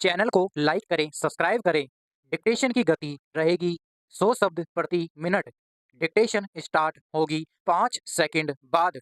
Channel को like करें, subscribe करें। डिक्टेशन की गति रहेगी 100 शब्द प्रति मिनट। डिक्टेशन स्टार्ट होगी 5 सेकंड बाद।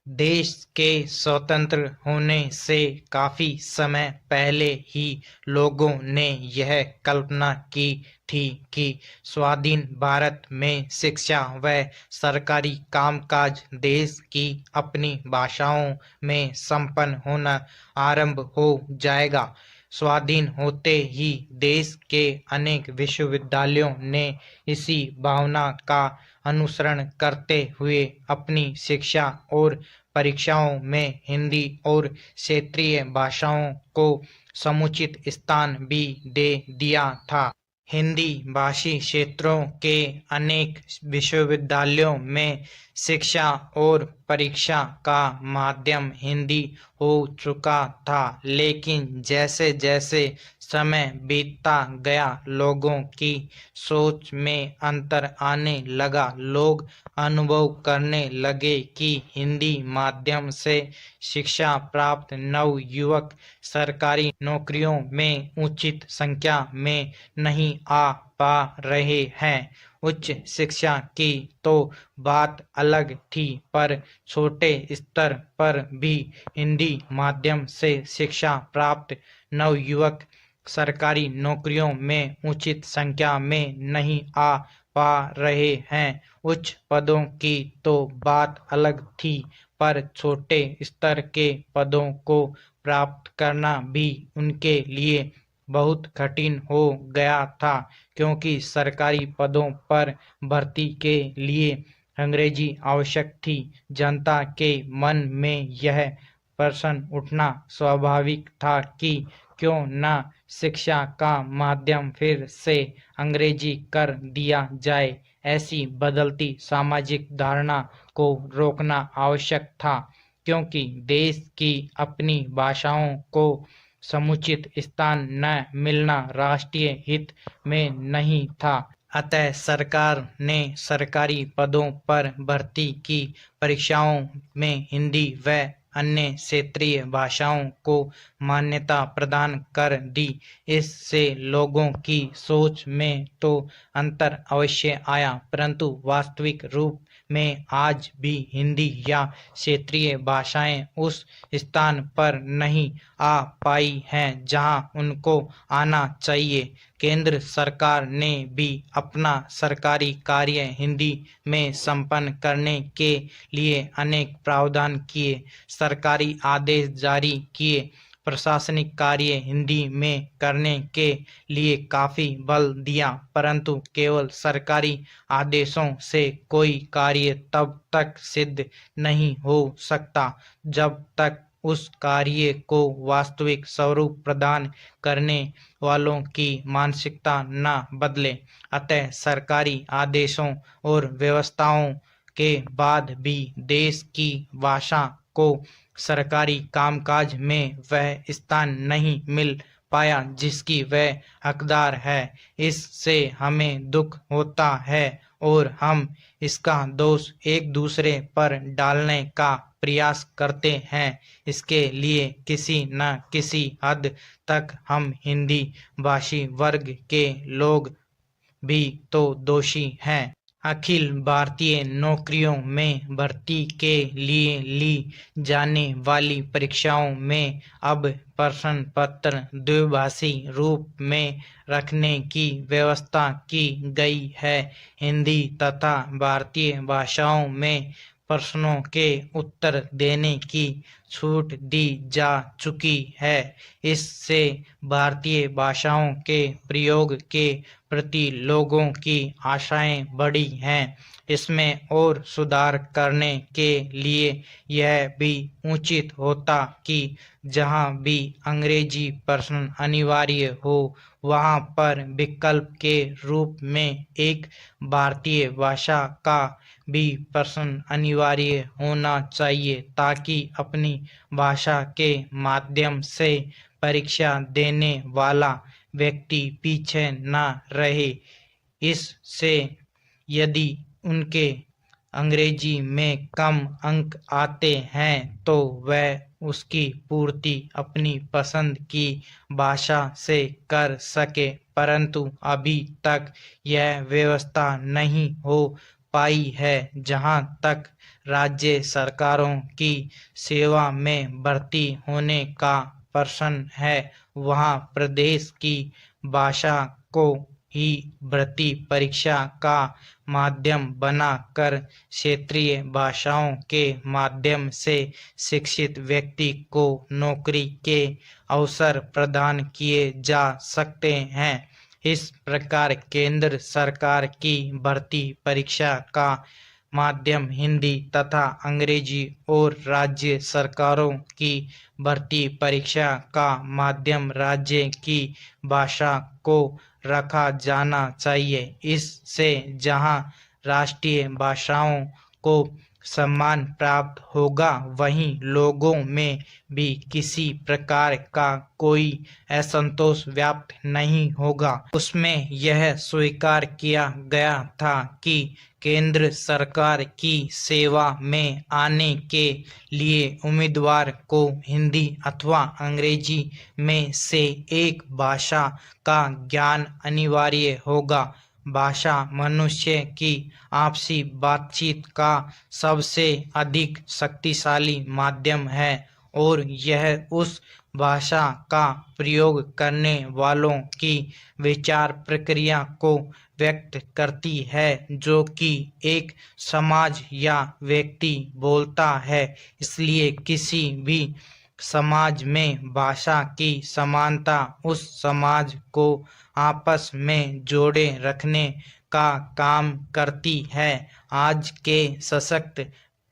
देश के स्वतंत्र होने से काफी समय पहले ही लोगों ने यह कल्पना की थी कि स्वाधीन भारत में शिक्षा व सरकारी कामकाज देश की अपनी भाषाओं में संपन्न होना आरंभ हो जाएगा। स्वाधीन होते ही देश के अनेक विश्वविद्यालयों ने इसी भावना का अनुसरण करते हुए अपनी शिक्षा और परीक्षाओं में हिंदी और क्षेत्रीय भाषाओं को समुचित स्थान भी दे दिया था। हिंदी भाषी क्षेत्रों के अनेक विश्वविद्यालयों में शिक्षा और परीक्षा का माध्यम हिंदी हो चुका था, लेकिन जैसे जैसे समय बीतता गया लोगों की सोच में अंतर आने लगा। लोग अनुभव करने लगे कि हिंदी माध्यम से शिक्षा प्राप्त नवयुवक सरकारी नौकरियों में उचित संख्या में नहीं आ पा रहे हैं। उच्च शिक्षा की तो बात अलग थी, पर छोटे स्तर पर भी हिंदी माध्यम से शिक्षा प्राप्त नवयुवक सरकारी नौकरियों में उचित संख्या में नहीं आ पा रहे हैं। उच्च पदों की तो बात अलग थी, पर छोटे स्तर के पदों को प्राप्त करना भी उनके लिए बहुत कठिन हो गया था, क्योंकि सरकारी पदों पर भर्ती के लिए अंग्रेजी आवश्यक थी। जनता के मन में यह प्रश्न उठना स्वाभाविक था कि क्यों न शिक्षा का माध्यम फिर से अंग्रेजी कर दिया जाए। ऐसी बदलती सामाजिक धारणा को रोकना आवश्यक था, क्योंकि देश की अपनी भाषाओं को समुचित स्थान न मिलना राष्ट्रीय हित में नहीं था। अतः सरकार ने सरकारी पदों पर भर्ती की परीक्षाओं में हिंदी व अन्य क्षेत्रीय भाषाओं को मान्यता प्रदान कर दी। इससे लोगों की सोच में तो अंतर अवश्य आया, परंतु वास्तविक रूप में आज भी हिंदी या क्षेत्रीय भाषाएं उस स्थान पर नहीं आ पाई हैं जहां उनको आना चाहिए। केंद्र सरकार ने भी अपना सरकारी कार्य हिंदी में संपन्न करने के लिए अनेक प्रावधान किए, सरकारी आदेश जारी किए। प्रशासनिक कार्य हिंदी में करने के लिए काफी बल दिया, परंतु केवल सरकारी आदेशों से कोई कार्य तब तक सिद्ध नहीं हो सकता जब तक उस कार्य को वास्तविक स्वरूप प्रदान करने वालों की मानसिकता न बदले। अतः सरकारी आदेशों और व्यवस्थाओं के बाद भी देश की भाषा को सरकारी कामकाज में वह स्थान नहीं मिल पाया जिसकी वह हकदार है। इससे हमें दुख होता है और हम इसका दोष एक दूसरे पर डालने का प्रयास करते हैं। इसके लिए किसी न किसी हद तक हम हिंदी भाषी वर्ग के लोग भी तो दोषी हैं। अखिल भारतीय नौकरियों में भर्ती के लिए ली जाने वाली परीक्षाओं में अब प्रश्न पत्र द्विभाषी रूप में रखने की व्यवस्था की गई है। हिंदी तथा भारतीय भाषाओं में प्रश्नों के उत्तर देने की छूट दी जा चुकी है। इससे भारतीय भाषाओं के प्रयोग के प्रति लोगों की आशाएं बढ़ी हैं। इसमें और सुधार करने के लिए यह भी उचित होता कि जहां भी अंग्रेजी प्रश्न अनिवार्य हो, वहां पर विकल्प के रूप में एक भारतीय भाषा का भी प्रश्न अनिवार्य होना चाहिए, ताकि अपनी भाषा के माध्यम से परीक्षा देने वाला व्यक्ति पीछे न रहे। इससे यदि उनके अंग्रेजी में कम अंक आते हैं तो वह उसकी पूर्ति अपनी पसंद की भाषा से कर सके, परंतु अभी तक यह व्यवस्था नहीं हो पाई है। जहाँ तक राज्य सरकारों की सेवा में भर्ती होने का प्रश्न है, वहाँ प्रदेश की भाषा को ही भर्ती परीक्षा का माध्यम बनाकर क्षेत्रीय भाषाओं के माध्यम से शिक्षित व्यक्ति को नौकरी के अवसर प्रदान किए जा सकते हैं। इस प्रकार केंद्र सरकार की भर्ती परीक्षा का माध्यम हिंदी तथा अंग्रेजी और राज्य सरकारों की भर्ती परीक्षा का माध्यम राज्य की भाषा को रखा जाना चाहिए। इससे जहां राष्ट्रीय भाषाओं को सम्मान प्राप्त होगा, वहीं लोगों में भी किसी प्रकार का कोई असंतोष व्याप्त नहीं होगा। उसमें यह स्वीकार किया गया था कि केंद्र सरकार की सेवा में आने के लिए उम्मीदवार को हिंदी अथवा अंग्रेजी में से एक भाषा का ज्ञान अनिवार्य होगा। भाषा मनुष्य की आपसी बातचीत का सबसे अधिक शक्तिशाली माध्यम है और यह उस भाषा का प्रयोग करने वालों की विचार प्रक्रिया को व्यक्त करती है जो कि एक समाज या व्यक्ति बोलता है। इसलिए किसी भी समाज में भाषा की समानता उस समाज को आपस में जोड़े रखने का काम करती है। आज के सशक्त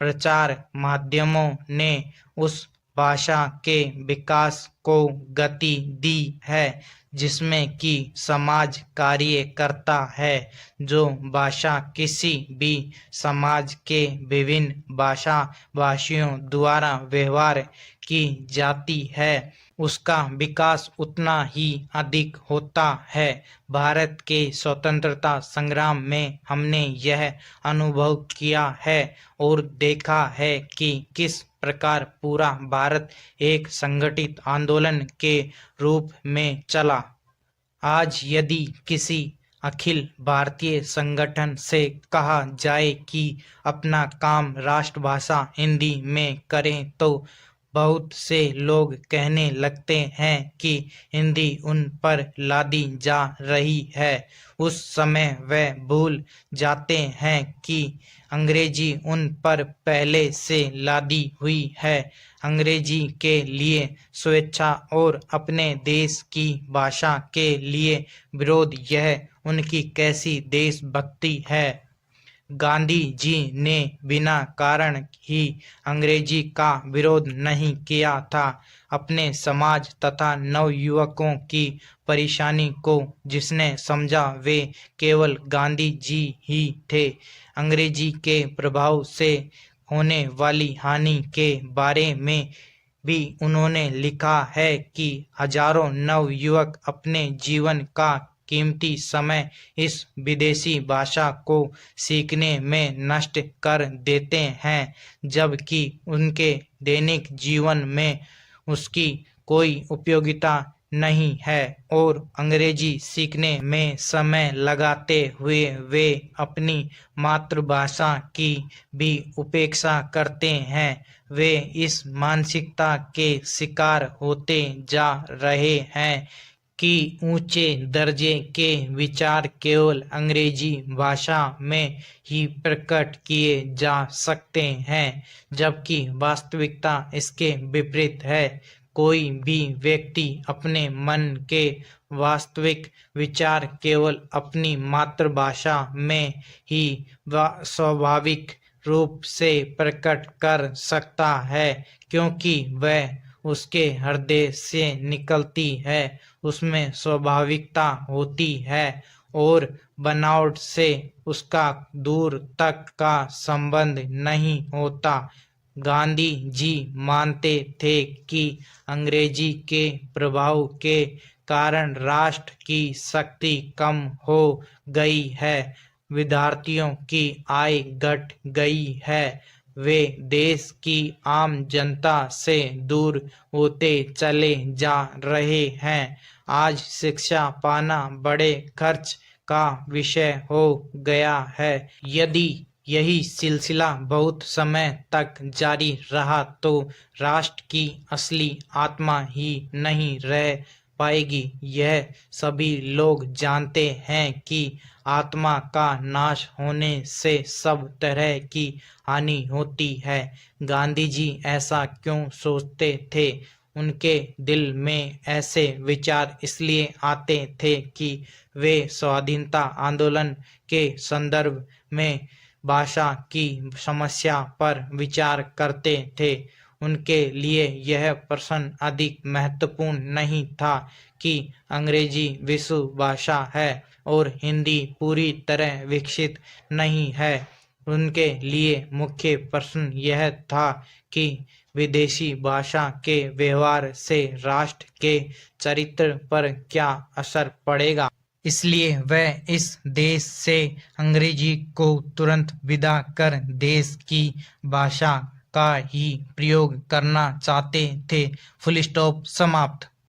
प्रचार माध्यमों ने उस भाषा के विकास को गति दी है जिसमें कि समाज कार्य करता है। जो भाषा किसी भी समाज के विभिन्न भाषा भाषियों द्वारा व्यवहार की जाती है, उसका विकास उतना ही अधिक होता है। भारत के स्वतंत्रता संग्राम में हमने यह अनुभव किया है और देखा है कि किस प्रकार पूरा भारत एक संगठित आंदोलन के रूप में चला। आज यदि किसी अखिल भारतीय संगठन से कहा जाए कि अपना काम राष्ट्रभाषा हिंदी में करें तो बहुत से लोग कहने लगते हैं कि हिंदी उन पर लादी जा रही है। उस समय वे भूल जाते हैं कि अंग्रेजी उन पर पहले से लादी हुई है। अंग्रेजी के लिए स्वेच्छा और अपने देश की भाषा के लिए विरोध, यह उनकी कैसी देशभक्ति है। गांधी जी ने बिना कारण ही अंग्रेजी का विरोध नहीं किया था। अपने समाज तथा नवयुवकों की परेशानी को जिसने समझा वे केवल गांधी जी ही थे। अंग्रेजी के प्रभाव से होने वाली हानि के बारे में भी उन्होंने लिखा है कि हजारों नवयुवक अपने जीवन का कीमती समय इस विदेशी भाषा को सीखने में नष्ट कर देते हैं, जबकि उनके दैनिक जीवन में उसकी कोई उपयोगिता नहीं है और अंग्रेजी सीखने में समय लगाते हुए वे अपनी मातृभाषा की भी उपेक्षा करते हैं। वे इस मानसिकता के शिकार होते जा रहे हैं कि ऊंचे दर्जे के विचार केवल अंग्रेजी भाषा में ही प्रकट किए जा सकते हैं, जबकि वास्तविकता इसके विपरीत है। कोई भी व्यक्ति अपने मन के वास्तविक विचार केवल अपनी मातृभाषा में ही स्वाभाविक रूप से प्रकट कर सकता है, क्योंकि वह उसके हृदय से निकलती है। उसमें स्वाभाविकता होती है और बनावट से उसका दूर तक का संबंध नहीं होता। गांधी जी मानते थे कि अंग्रेजी के प्रभाव के कारण राष्ट्र की शक्ति कम हो गई है। विद्यार्थियों की आय घट गई है, वे देश की आम जनता से दूर होते चले जा रहे हैं। आज शिक्षा पाना बड़े खर्च का विषय हो गया है। यदि यही सिलसिला बहुत समय तक जारी रहा तो राष्ट्र की असली आत्मा ही नहीं रह पाएगी। यह सभी लोग जानते हैं कि आत्मा का नाश होने से सब तरह की हानि होती है। गांधी जी ऐसा क्यों सोचते थे? उनके दिल में ऐसे विचार इसलिए आते थे कि वे स्वाधीनता आंदोलन के संदर्भ में भाषा की समस्या पर विचार करते थे। उनके लिए यह प्रश्न अधिक महत्वपूर्ण नहीं था कि अंग्रेजी विश्व भाषा है और हिंदी पूरी तरह विकसित नहीं है। उनके लिए मुख्य प्रश्न यह था कि विदेशी भाषा के व्यवहार से राष्ट्र के चरित्र पर क्या असर पड़ेगा। इसलिए वह इस देश से अंग्रेजी को तुरंत विदा कर देश की भाषा का ही प्रयोग करना चाहते थे। फुल स्टॉप, समाप्त।